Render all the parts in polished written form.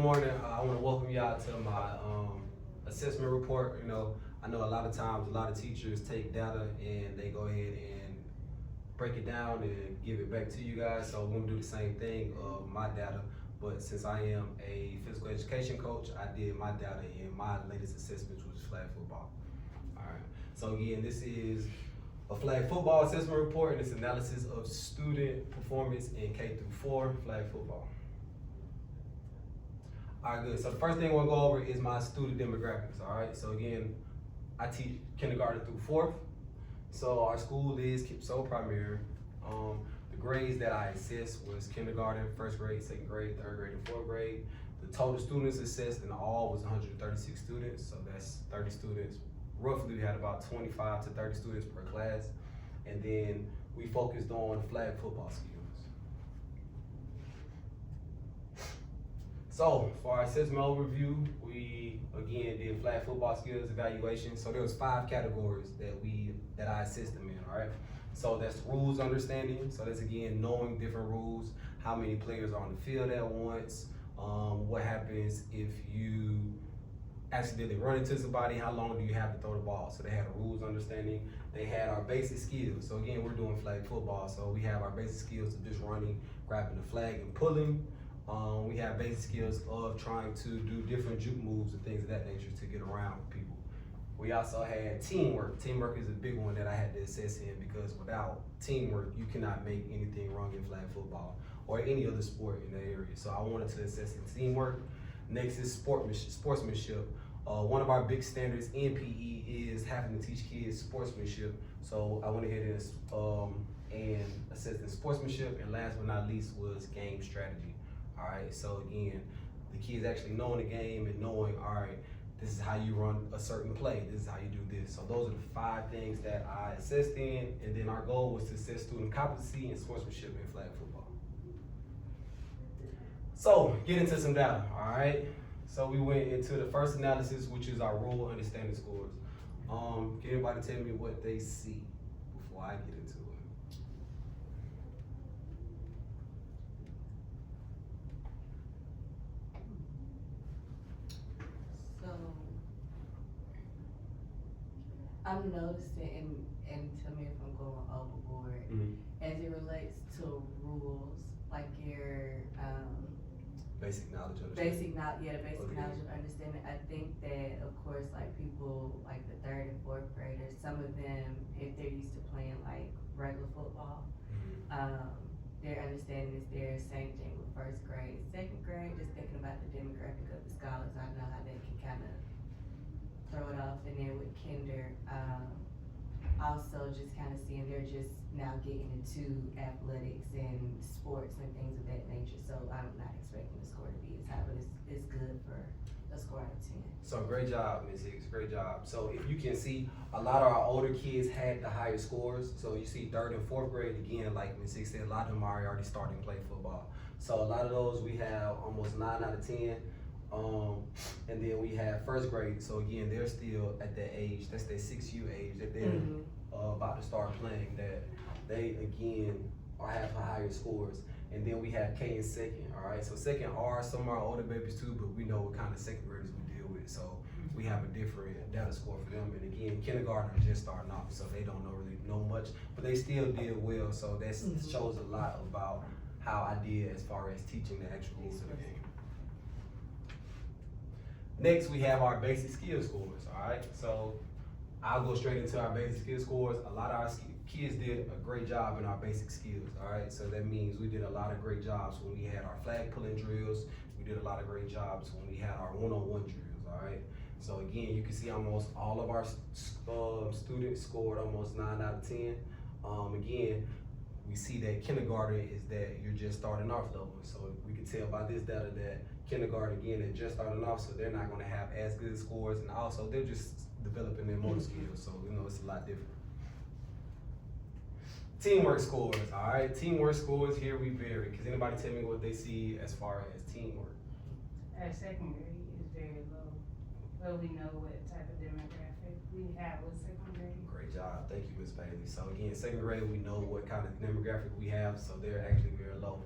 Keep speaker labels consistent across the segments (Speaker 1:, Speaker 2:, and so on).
Speaker 1: Good morning. I want to welcome y'all to my assessment report. I know a lot of times a lot of teachers take data and they go ahead and break it down and give it back to you guys. So we're gonna do the same thing of my data, but since I am a physical education coach, I did my data in my latest assessments, which is flag football. All right. So again, this is a flag football assessment report, and it's analysis of student performance in K through 4 flag football. All right, good. So the first thing we'll go over is my student demographics. All right. So again, I teach kindergarten through 4th. So our school is Kipso Primary. The grades that I assessed was kindergarten, 1st grade, 2nd grade, 3rd grade, and 4th grade. The total students assessed in all was 136 students. So that's 30 students. Roughly, we had about 25 to 30 students per class. And then we focused on flag football skills. So for our assessment overview, we again did flag football skills evaluation. So there was 5 categories that I assessed them in, all right? So that's rules understanding. So that's again knowing different rules, how many players are on the field at once, what happens if you accidentally run into somebody, how long do you have to throw the ball? So they had a rules understanding. They had our basic skills. So again, we're doing flag football. So we have our basic skills of just running, grabbing the flag and pulling. We have basic skills of trying to do different juke moves and things of that nature to get around people. We also had teamwork. Teamwork is a big one that I had to assess in because without teamwork, you cannot make anything wrong in flag football or any other sport in the area. So I wanted to assess in teamwork. Next is sportsmanship. One of our big standards in PE is having to teach kids sportsmanship. So I went ahead and assessed in sportsmanship, and last but not least was game strategy. All right, so again, the kids actually knowing the game and knowing, all right, this is how you run a certain play, this is how you do this. So those are the 5 things that I assessed in, and then our goal was to assess student competency and sportsmanship in flag football. So, get into some data, all right? So we went into the first analysis, which is our rule understanding scores. Can anybody tell me what they see before I get into it?
Speaker 2: I'm noticing, and tell me if I'm going overboard, as it relates to rules, like your
Speaker 1: basic knowledge of
Speaker 2: basic knowledge of understanding. I think that, of course, like people like the 3rd and 4th graders, some of them, if they're used to playing like regular football, their understanding is there. Same thing with 1st grade, 2nd grade. Just thinking about the demographic of the scholars, I know how they can kind of throw it off. And then with kinder, also just kind of seeing they're just now getting into athletics and sports and things of that nature. So I'm not expecting the score to be as high, but it's good for a score out of 10.
Speaker 1: So great job, Ms. Hicks, great job. So if you can see, a lot of our older kids had the higher scores. So you see 3rd and 4th grade, again, like Ms. Hicks said, a lot of them are already starting to play football. So a lot of those we have almost 9 out of 10. And then we have 1st grade, so again, they're still at that age, that's their 6U age, that they're about to start playing, that they again have higher scores. And then we have K in 2nd, all right? So 2nd are some of our older babies too, but we know what kind of 2nd graders we deal with, so we have a different data score for them. And again, kindergarten are just starting off, so they don't really know much, but they still did well, so that shows a lot about how I did as far as teaching the actual rules of the game. Next, we have our basic skill scores, all right? So I'll go straight into our basic skill scores. A lot of our kids did a great job in our basic skills, all right? So that means we did a lot of great jobs when we had our flag pulling drills. We did a lot of great jobs when we had our one-on-one drills, all right? So again, you can see almost all of our students scored almost 9 out of 10. Again, we see that kindergarten is that you're just starting off level. So we can tell by this data that kindergarten, again, they're just starting off, so they're not gonna have as good scores, and also they're just developing their motor skills, so it's a lot different. Teamwork scores, all right? Teamwork scores, here we vary. Can anybody tell me what they see as far as teamwork?
Speaker 3: At 2nd grade is very low, but we know what type of demographic we have with 2nd grade.
Speaker 1: Great job, thank you, Ms. Bailey. So again, 2nd grade, we know what kind of demographic we have, so they're actually very low.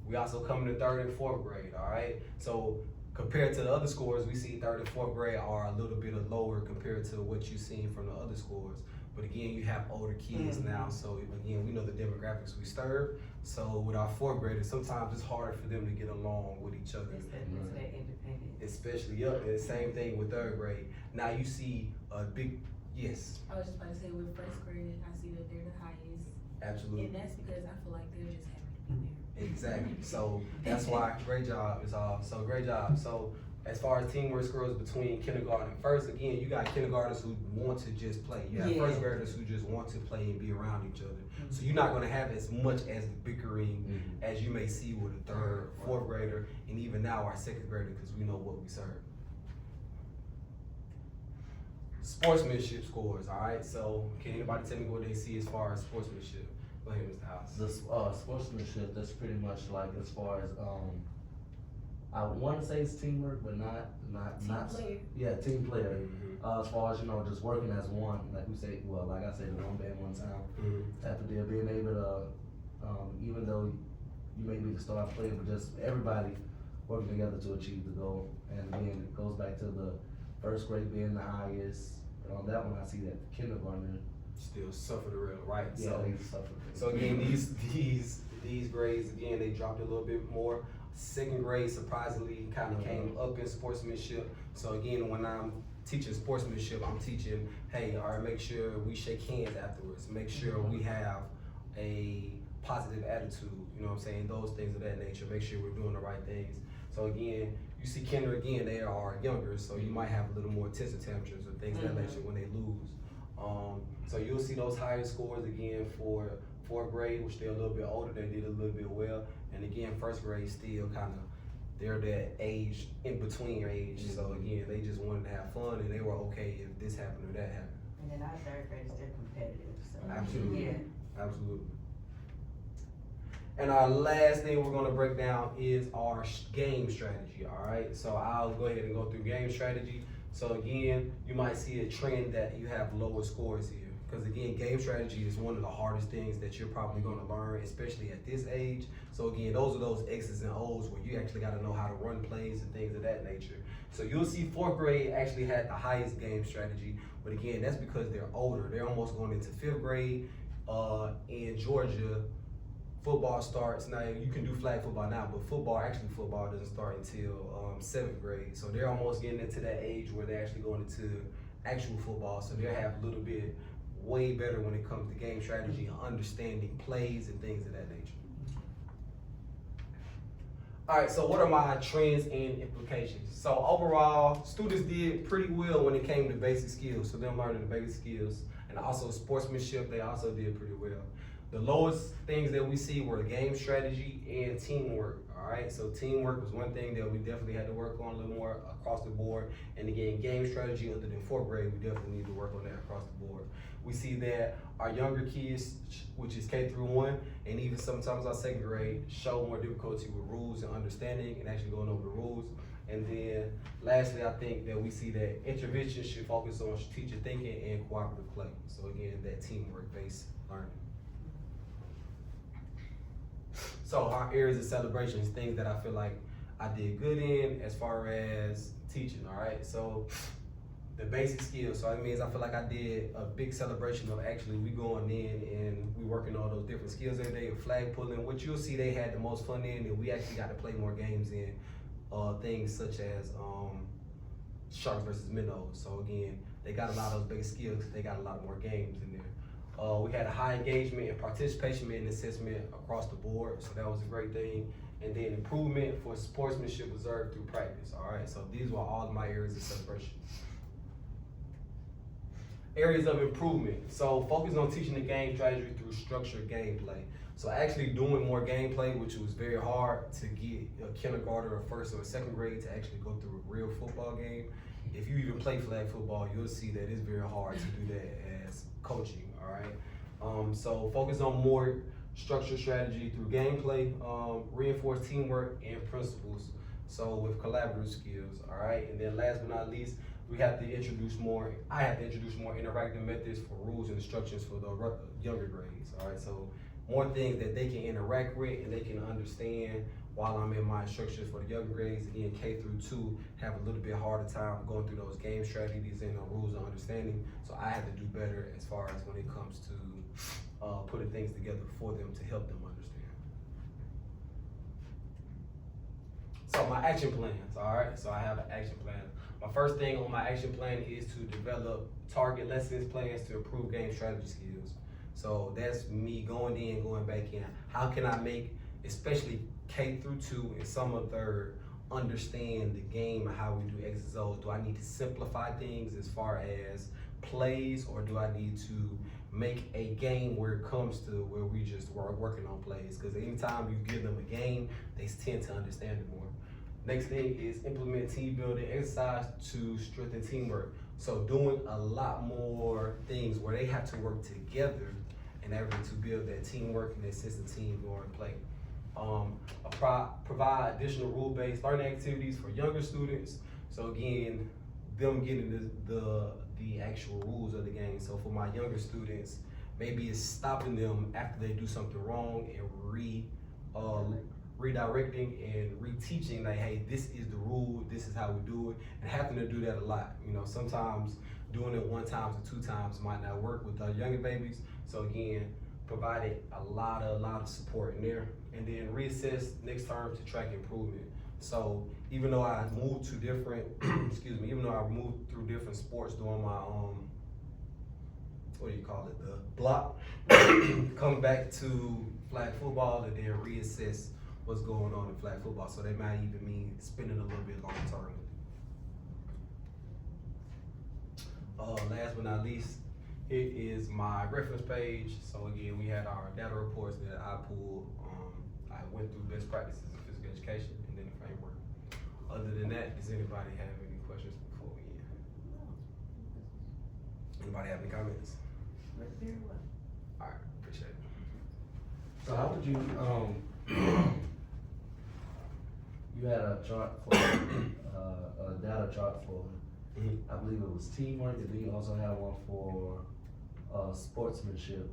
Speaker 1: We also come into 3rd and 4th grade, all right? So compared to the other scores, we see 3rd and 4th grade are a little bit lower compared to what you've seen from the other scores. But again, you have older kids now, so again, we know the demographics we serve. So with our 4th graders, sometimes it's harder for them to get along with each other.
Speaker 2: It's that independence.
Speaker 1: Especially, and the same thing with 3rd grade. Now you see a big, yes,
Speaker 4: I was just about to say with first grade, I see that they're the highest.
Speaker 1: absolutely.
Speaker 4: And that's because I feel like they're just happy to be there.
Speaker 1: Exactly. So that's why great job is all. So great job. So as far as teamwork scores between kindergarten and first, again, you got kindergartners who want to just play. You have
Speaker 2: Yeah.
Speaker 1: first graders who just want to play and be around each other. So you're not gonna have as much as the bickering as you may see with a 3rd, 4th grader, and even now our 2nd grader, because we know what we serve. Sportsmanship scores, all right? So can anybody tell me what they see as far as sportsmanship? Go ahead, Mr. House.
Speaker 5: The sportsmanship, that's pretty much like as far as I want to say it's teamwork, but not
Speaker 4: Player.
Speaker 5: yeah, team player.
Speaker 1: Mhm.
Speaker 5: As far as just working as one, like we say, well, like I said, one band, one sound type of deal. Being able to, even though you may be the star player, but just everybody working together to achieve the goal. And again, it goes back to the first grade being the highest. On that one, I see that the kindergarten,
Speaker 1: Still suffer the real, right?
Speaker 5: yeah, they suffer.
Speaker 1: So again, these grades, again, they dropped a little bit more. 2nd grade surprisingly kind of came up in sportsmanship. So again, when I'm teaching sportsmanship, I'm teaching, hey, all right, make sure we shake hands afterwards. Make sure we have a positive attitude, you know what I'm saying? Those things of that nature. Make sure we're doing the right things. So again, you see kinder, again, they are younger, so you might have a little more temper tantrums or things of that nature when they lose. So you'll see those higher scores again for 4th grade, which they're a little bit older, they did a little bit well. And again, 1st grade still kind of, they're that age, in between age. So again, they just wanted to have fun and they were okay if this happened or that happened.
Speaker 2: And then our 3rd graders, they're competitive, so.
Speaker 1: Absolutely.
Speaker 2: Yeah.
Speaker 1: Absolutely. And our last thing we're gonna break down is our game strategy, all right? So I'll go ahead and go through game strategy. So again, you might see a trend that you have lower scores here. Because again, game strategy is one of the hardest things that you're probably gonna learn, especially at this age. So again, those are those X's and O's where you actually gotta know how to run plays and things of that nature. So you'll see 4th grade actually had the highest game strategy, but again, that's because they're older. They're almost going into 5th grade. In Georgia, football starts, now you can do flag football now, but football doesn't start until 7th grade. So they're almost getting into that age where they're actually going into actual football. So they'll have a little bit way better when it comes to game strategy and understanding plays and things of that nature. All right, so what are my trends and implications? So overall, students did pretty well when it came to basic skills. So them learning the basic skills and also sportsmanship, they also did pretty well. The lowest things that we see were game strategy and teamwork, all right? So teamwork was one thing that we definitely had to work on a little more across the board. And again, game strategy other than 4th grade, we definitely need to work on that across the board. We see that our younger kids, which is K through 1, and even sometimes our 2nd grade, show more difficulty with rules and understanding and actually going over the rules. And then lastly, I think that we see that intervention should focus on strategic thinking and cooperative play. So again, that teamwork-based learning. So our areas of celebrations, things that I feel like I did good in as far as teaching, all right? So the basic skills, so that means I feel like I did a big celebration of actually we going in and we working on those different skills every day, flag pulling, which you'll see they had the most fun in, and we actually got to play more games in things such as Sharks versus Minnows. So again, they got a lot of those basic skills because they got a lot more games in there. We had a high engagement and participation in assessment across the board, so that was a great thing. And then improvement for sportsmanship observed through practice, all right? So these were all of my areas of celebration. Areas of improvement. So focus on teaching the game strategy through structured gameplay. So actually doing more gameplay, which was very hard to get a kindergarten or 1st or 2nd grade to actually go through a real football game. If you even play flag football, you'll see that it's very hard to do that as coaching, all right? So focus on more structured strategy through gameplay, reinforce teamwork and principles. So with collaborative skills, all right? And then last but not least, I have to introduce more interactive methods for rules and instructions for the younger grades, all right? So more things that they can interact with and they can understand while I'm in my instructions for the younger grades, again, K through 2, have a little bit harder time going through those game strategies and the rules of understanding. So I have to do better as far as when it comes to putting things together for them to help them understand. So my action plans, all right? So I have an action plan. My first thing on my action plan is to develop target lessons plans to improve game strategy skills. So that's me going in, going back in. How can I make, especially K through 2 and some of third, understand the game and how we do X's and O's? Do I need to simplify things as far as plays, or do I need to make a game where it comes to where we just are working on plays? Because anytime you give them a game, they tend to understand it more. Next thing is implement team building exercise to strengthen teamwork. So doing a lot more things where they have to work together in order to build that teamwork and that sense of team going to play. Provide additional rule-based learning activities for younger students. So again, them getting the actual rules of the game. So for my younger students, maybe it's stopping them after they do something wrong and redirecting and reteaching, like, hey, this is the rule, this is how we do it, and having to do that a lot. You know, sometimes doing it 1 time or 2 times might not work with our younger babies. So again, provided a lot of support in there, and then reassess next term to track improvement. So even though I moved to different, even though I moved through different sports during my what do you call it, the block, come back to flag football and then reassess what's going on in flag football. So that might even mean spending a little bit long term. Last but not least, it is my reference page. So again, we had our data reports that I pulled. I went through best practices in physical education and then the framework. Other than that, does anybody have any questions before we end? Anybody have any comments?
Speaker 2: Very well.
Speaker 1: All right, appreciate it.
Speaker 5: So how would you, you had a chart for, a data chart for, I believe it was teamwork, and then you also had one for, sportsmanship.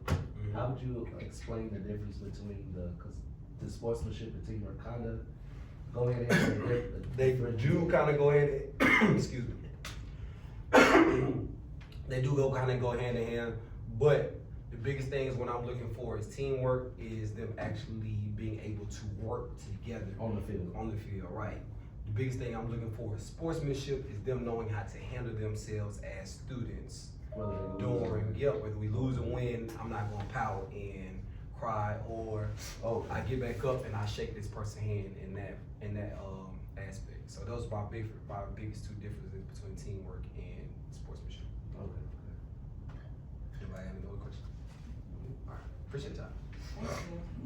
Speaker 5: How would you explain the difference between cause the sportsmanship and teamwork kinda go ahead and
Speaker 1: They do kind of go ahead and, excuse me. They do kind of go hand in hand, but the biggest things when I'm looking for is teamwork, is them actually being able to work together
Speaker 5: on the field?
Speaker 1: on the field, right? The biggest thing I'm looking for is sportsmanship, is them knowing how to handle themselves as students. Whether we lose or win, I'm not gonna pout and cry, or I get back up and I shake this person's hand in that aspect. So those are my biggest 2 differences between teamwork and sportsmanship.
Speaker 5: Okay.
Speaker 1: Anybody have any other questions? All right, appreciate your time.
Speaker 2: Thank you.